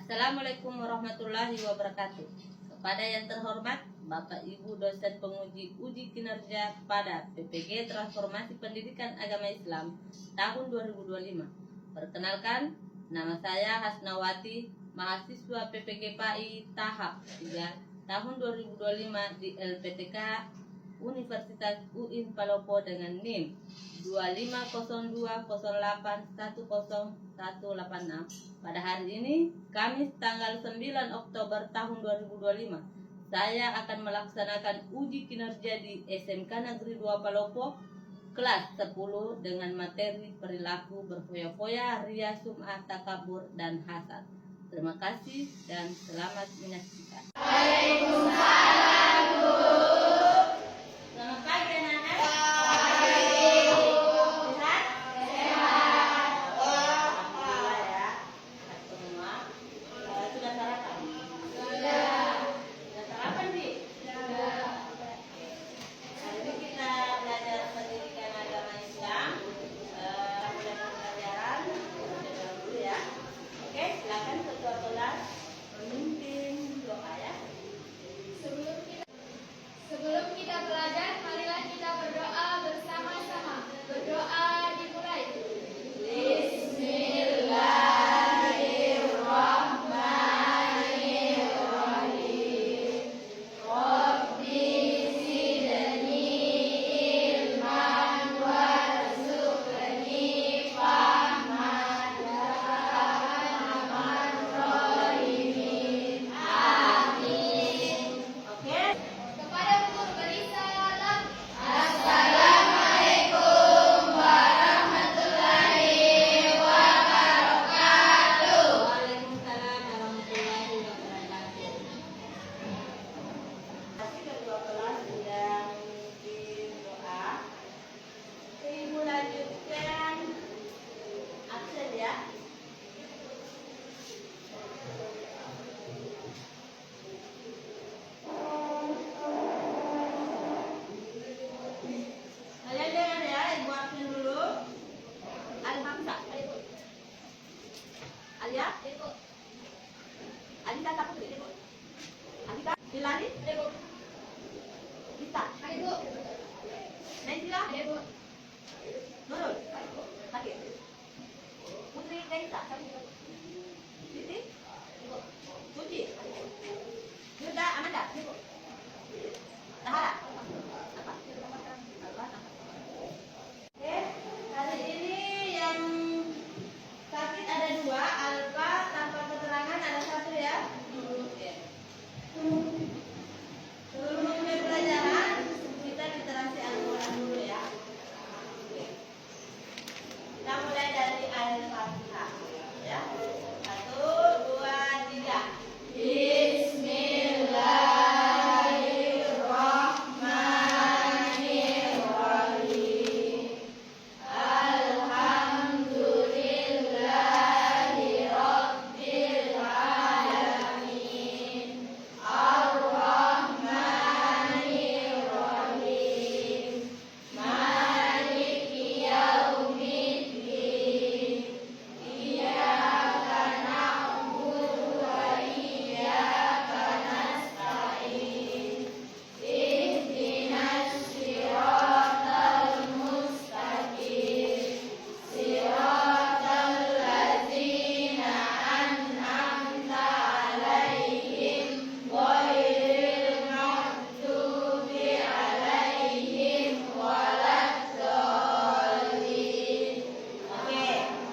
Assalamualaikum warahmatullahi wabarakatuh. Kepada yang terhormat Bapak Ibu dosen penguji uji kinerja pada PPG Transformasi Pendidikan Agama Islam tahun 2025. Perkenalkan, nama saya Hasnawati, mahasiswa PPG PAI tahap 3 tahun 2025 di LPTK Universitas UIN Palopo dengan NIM 250208101086. Pada hari ini, Kamis tanggal 9 Oktober tahun 2025, saya akan melaksanakan uji kinerja di SMK Negeri 2 Palopo kelas 10 dengan materi perilaku berfoya-foya, ria, sum'ah, takabur, dan hasad. Terima kasih dan selamat menyaksikan. Waalaikumsalam. Selamat pagi anak-anak. Sehat? Sehat. Alhamdulillah ya. Semua sudah sarapan? Sudah. Sudah sarapan sih? Sudah. Hari ini kita belajar pendidikan agama Islam. Mulai pembelajaran dulu ya. Oke, silakan ketua kelas memimpin doa ya. Sebelum kita belajar, marilah kita berdoa bersama-sama. Berdoa dimulai. Bismillahirrahmanirrahim. Rabbi zidni ilman warzuqni fahman ya arhamar rahimin. Amin. Oke. Kepada guru beri salam. Assalamualaikum warahmatullahi wabarakatuh. Waalaikumsalam warahmatullahi wabarakatuh. Kasih kedua kelas sudah memimpin doa. Ibu lanjutkan absen ya. Kalian dengar ya, ibu absen dulu. Al-Hamzah. Alia? Alita tak putri? Alita? Hilali? Lita? Naisila? Nurul? Lagi? Putri Gaisa? Siti? Suci? Yuda? Amanda? Tahara? Apa? Oke, hari ini yang sakit ada 2, Alfa tanpa keterangan ada 1 ya. Oke. Sebelum memulai pelajaran, kita literasi Al-Quran dulu ya. Oke. Kita mulai dari Al-Fatihah ya. 1, 2, 3. Bismillahirrahmanirrahim. Alhamdulillahi Rabbil Alamin. Ar-Rahmanirrahim. Maliki Yaumiddin. Iyyaka na'budu wa iyyaka nasta'in. Ihdinas siratal mustaqim. Siratal ladzina an'amta 'alaihim ghairil maghdubi 'alaihim waladdallin. Oke,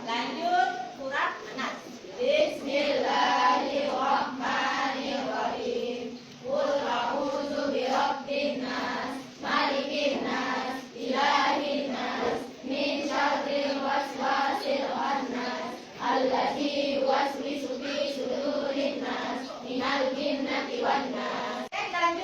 lanjut surat Nas. Bismillahirrahmanirrahim. Qul a'udzu birabbin nas, malikin nas, ilahin nas, min syarril waswasil khannas, alladzi yuwaswisu fi sudurin nas, minal jinnati wan nas. Kita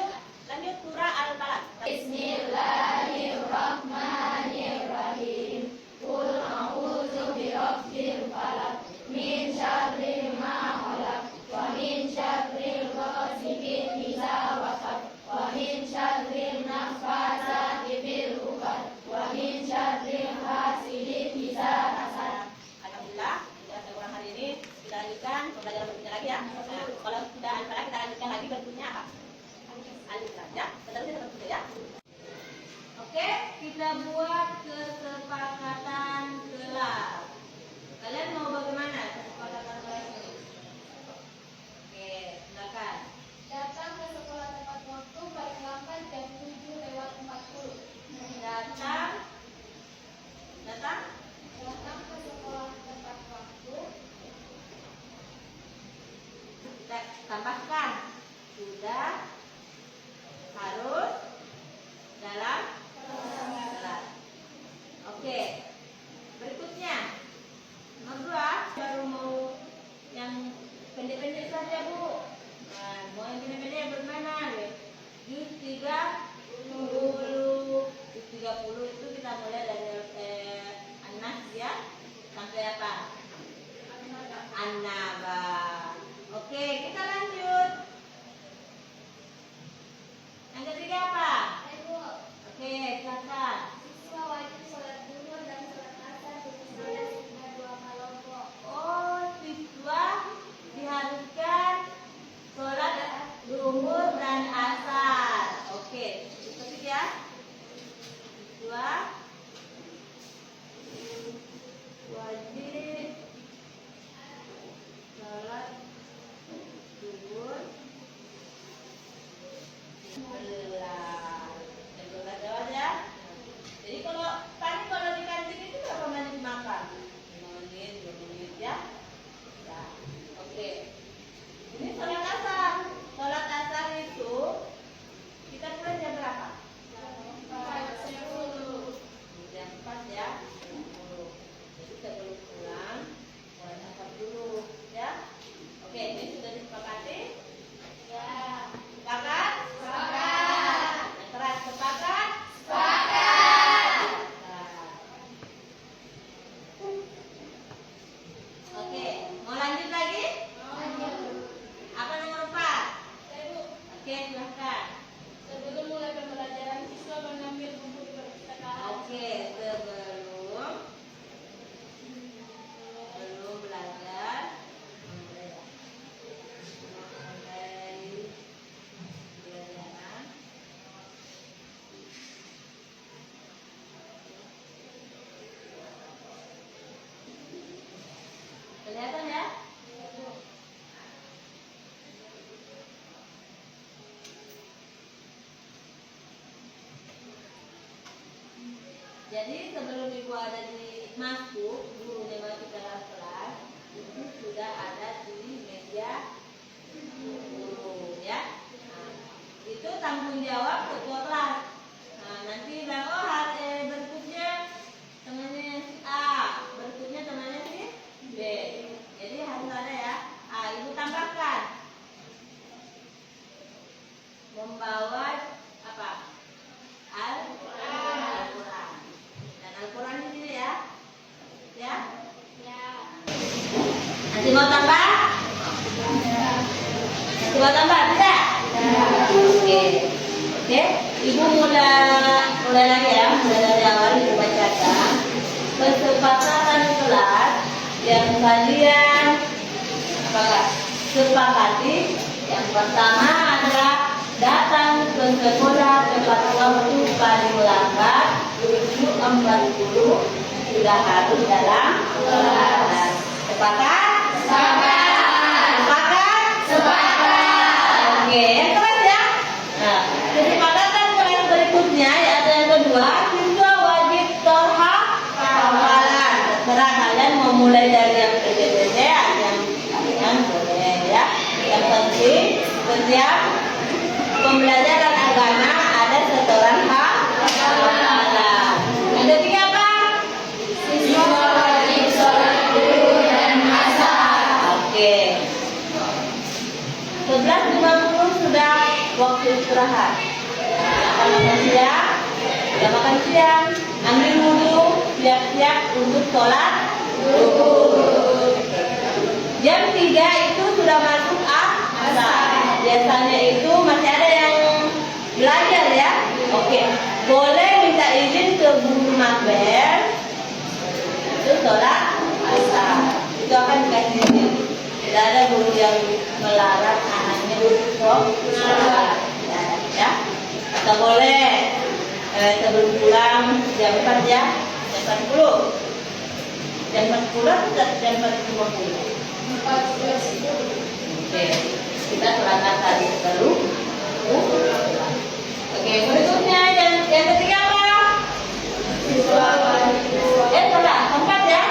lanjut surah Al-Balad. Bismillahirrahmanirrahim. Qul a'udzu birabbil falaq, min syarri ma khalaq, wa min syarril ghasiqin idza waqab, wa min syarril naffasati fil 'uqad, wa min syarril hasidin idza hasad. Alhamdulillah, sudah kurang hari ini kita lanjutkan lanjutkan pembelajaran berikutnya lagi ya. Nah, kalau sudah antara kita lanjutkan lagi berikutnya apa? Aliran ya. Seterusnya seperti ya. Oke, kita buat kesepakatan kelas. Kalian mau bagaimana kesepakatan kelas ini? Oke, silakan. Datang ke sekolah tepat waktu paling lambat jam 7:40. Datang Datang ke sekolah tepat waktu. kita tambahkan sudah harus dalam kelas. Oke, berikutnya nomor 2 baru mau yang pendek-pendek saja Bu. Nah, mau yang pendek-pendek yang bermana? Juz 30. Juz 30 itu kita mulai dari An-Nas ya sampai apa? An-Naba. Oke, kita lanjut. Yang ketiga apa? Ibu, Oke, silakan. siswa wajib sholat zuhur dan sholat asar dipisahkan hingga 2 kelompok. Oh, siswa diharuskan sholat zuhur dan asar. Oke, ikuti ya. Siswa wajib sholat zuhur belas jawab ya. Jadi kalau tadi kalau di kantin itu berapa menit makan? 5 menit, 20 menit ya. Nah, oke. Ini sholat asar. Sholat asar itu kita mulai jam berapa? Jam 4 ya. Jadi sebelum pulang sholat asar dulu ya. Oke, ini sudah disepakati? Ya. Sepakat? Yang keras sepakat? Oke, mau lanjut lagi? Apa nomor 4? Oke, silahkan. Sebelum mulai pembelajaran, siswa mengambil buku di perpustakaan. Oke, sebelum belajar mulai pelajaran. Kelihatan ya? Jadi sebelum ibu ada di masuk, gurunya masuk dalam kelas, itu sudah ada di meja guru ya. Nah, itu tanggung jawab ketua kelas. Nah, nanti bilang oh hari berikutnya temannya si A, berikutnya temannya si B. Jadi harus ada ya. Ibu tambahkan membawa apa? Al-Quran. Dan Al-Quran di sini ya. Ya. Nanti mau tambah? Nanti mau tambah bisa? Oke. Oke. Ibu mulai lagi ya. Mulai dari awal ibu bacakan kesepakatan kelas yang kalian sepakati. Yang pertama adalah datang ke sekolah tepat waktu paling lambat 7:40 sudah harus dalam kelas. Sepakat? Oke, yang keras ya. Nah, kesepakatan kelas berikutnya yaitu yang kedua, siswa wajib torham hafalan. Terserah kalian mau mulai dari yang PDBD yang kalian boleh ya. Yang penting setiap pembelajaran agama ada setoran hafalan. Yang ketiga apa? Siswa wajib sholat zuhur dan asar. Oke. 11:50 sudah waktu istirahat. Sudah makan siang, ambil wudhu, siap-siap untuk sholat zuhur. Jam 3 itu sudah masuk asar. Biasanya itu masih ada yang belajar ya. Oke, boleh minta izin ke guru makber itu sholat asar. Itu akan dikasih izin. ada guru yang melarang anaknya untuk sholat. Ya. Atau boleh sebelum pulang jam 4 ya, jam 40. Jam 40 atau jam 4.50? 4:10. Oke, kita terangkan tadi dulu. Oke, berikutnya yang ketiga apa? Salah, keempat ya.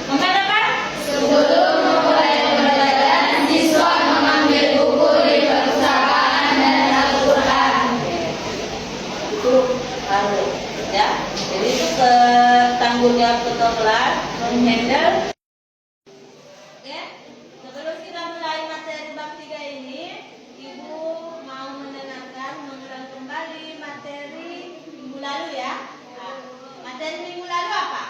Keempat apa? Sebelum memulai pembelajaran, siswa mengambil buku di perpustakaan dan Al-Quran. Itu harus ya. Jadi itu ke tanggung jawab ketua kelas menghandle. Oke, sebelum kita mulai materi bab 3 ini, Ibu mau mengulang kembali materi minggu lalu ya. Nah, materi minggu lalu apa?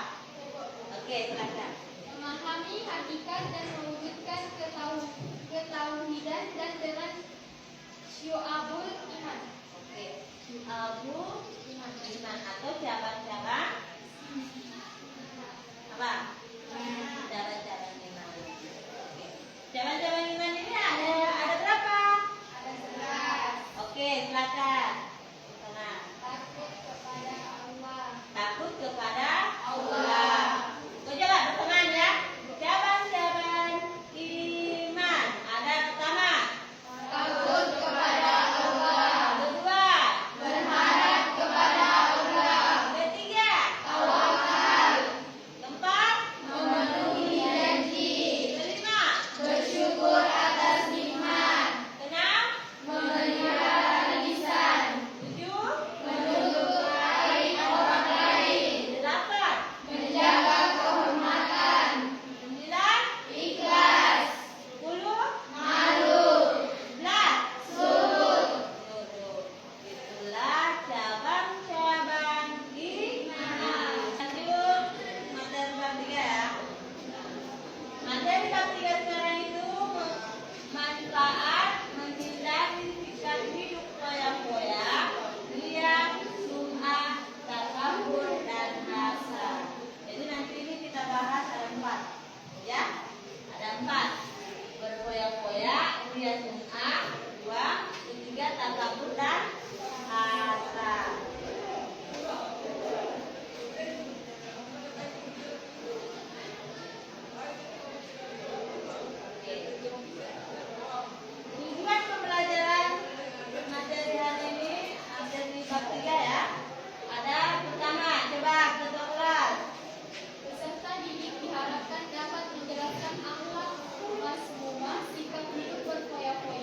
Oke, silakan. Memahami hakikat dan mewujudkan ketauhidan dan dengan syu'abul iman. Oke, Abu iman atau cabang-cabang apa? Cabang-cabang iman. Oke. Cabang-cabang iman ini ada berapa? Ada 11. Oke, silakan. Sana. Takut kepada Allah. Takut kepada Allah. Coba berteman ya. Cabang-cabang iman. Ada pertama. Takut kepada Allah. Kedua. Berharap kepada Allah. Ketiga. Tawakal. Keempat. Memenuhi janji. Kelima. Bersyukur atas nikmat. Keenam. Memelihara lisan. Tujuh. Menutup aib orang lain. Delapan. Menjaga kehormatan. 9, Ikhlas. 10, Malu. 11. Surut. Itulah cabang-cabang iman. Lanjut materi bab 3 ya. Materi bab 3 sekarang itu manfaat menghindari sikap hidup foya-foya, riya, sum'ah, takabur, dan hasad. Jadi nanti ini kita bahas ada 4 ya. Ada 4. Berfoya-foya, riya, sum'ah, 2, ketiga takabur dan hasad. Tujuan pembelajaran materi hari ini materi bab 3 ya. Ada pertama, coba ketua kelas. Peserta didik diharapkan dapat menjelaskan akhlak, masmumah, sikap hidup berfoya-foya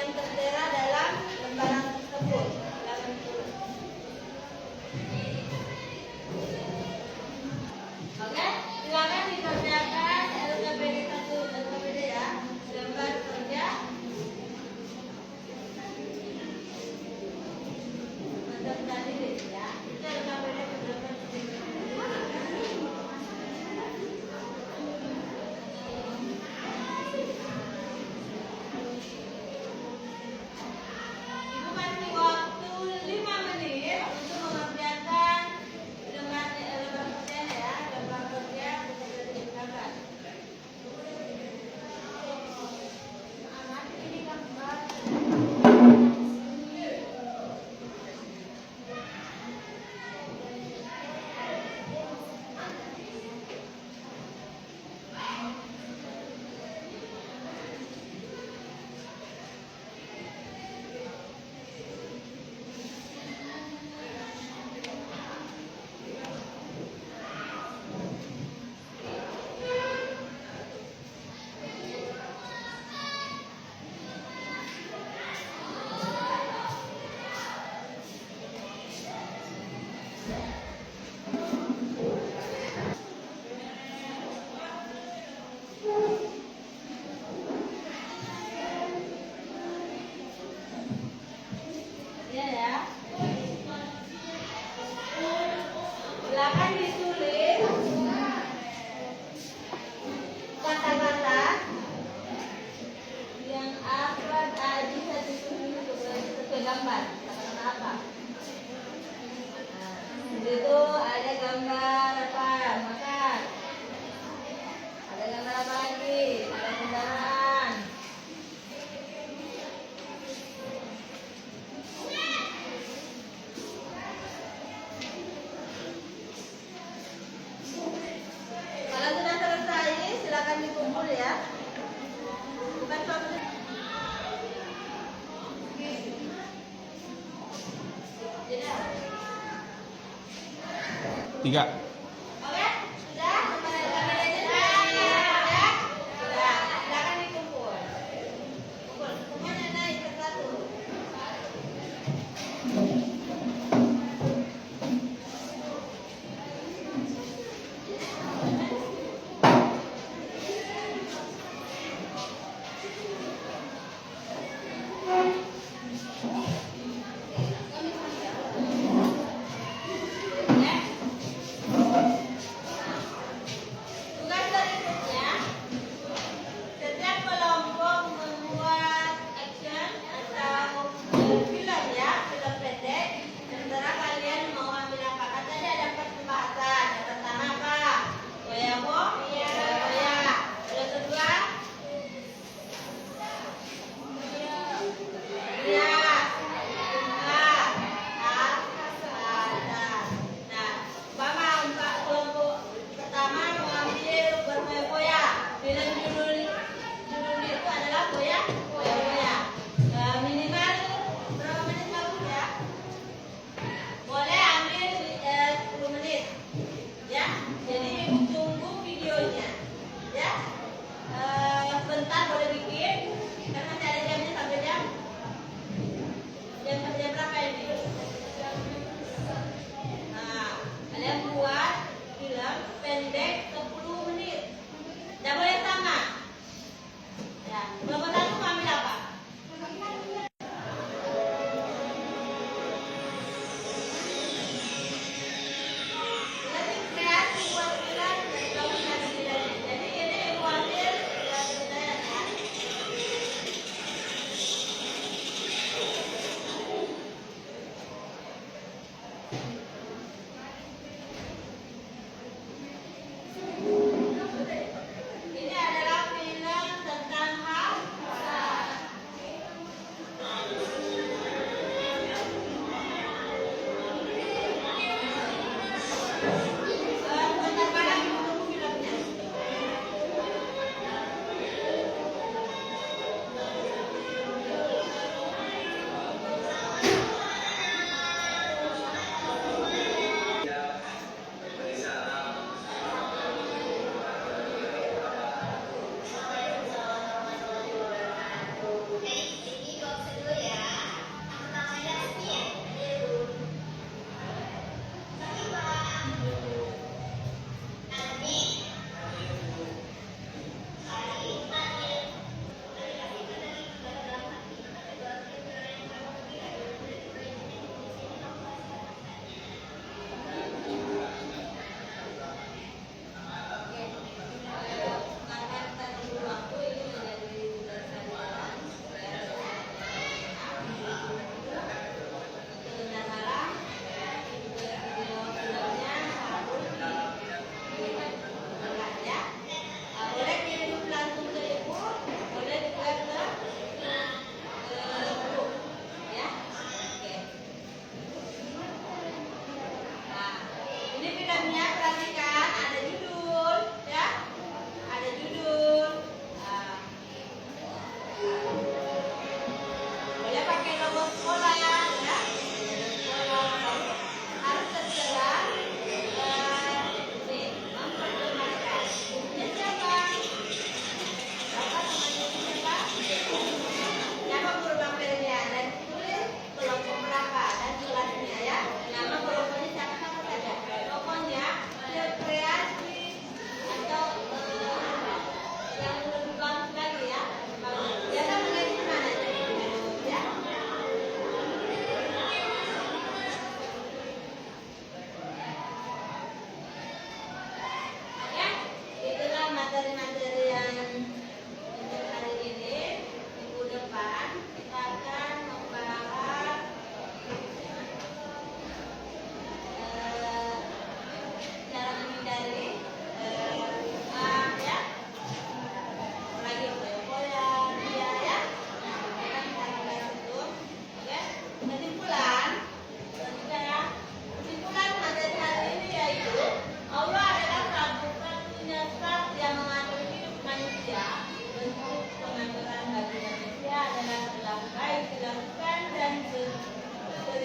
yang tertera dalam lembaran tersebut. Silakan tulis. Oke, silakan dikerjakan LKPD 1 LKPD ya. Lembar kerja. Macam tadi deh ya. Itu LKPD beberapa. Ibu kasih waktu 5 menit untuk mengerjakan lembar kerja ya. Lembar kerja bisa dikerjakan. Ini gambar. Ya ya. Silakan ditulis kata-kata yang akan bisa ditulis sesuai gambar. Kata-kata apa? Nah, di situ ada gambar apa? Makan. Ada gambar apa lagi? Ada kendaraan. Kalau sudah selesai, silakan dikumpul ya. Bukan suatu. Tiga. Oke, sudah. Sudah. Sudah. Silakan dikumpul. Kumpul. Semuanya naik ke satu. Ya.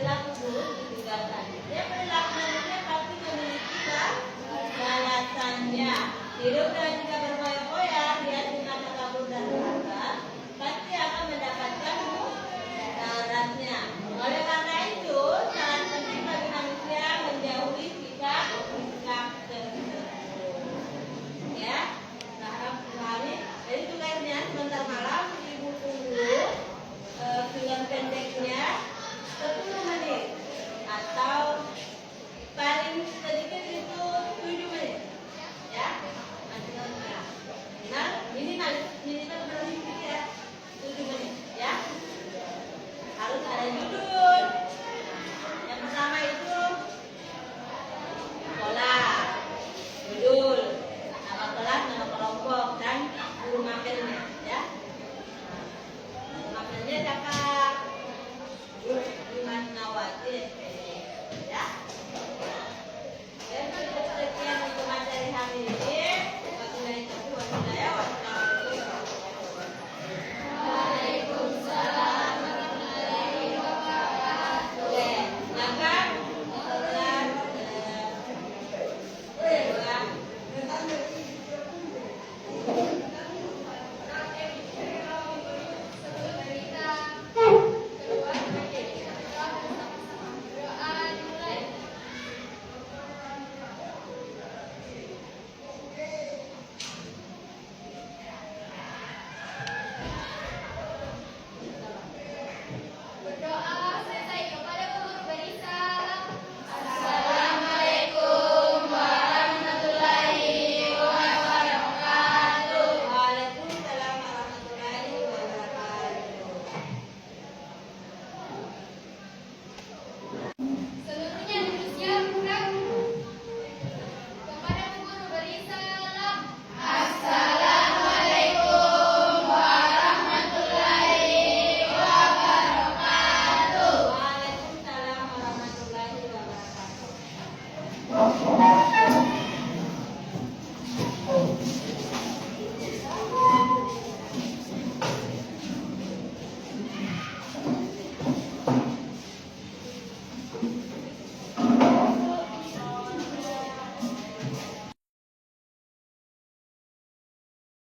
perilaku buruk ditinggalkan. Setiap perilaku manusia pasti memiliki balasannya. Hidup dengan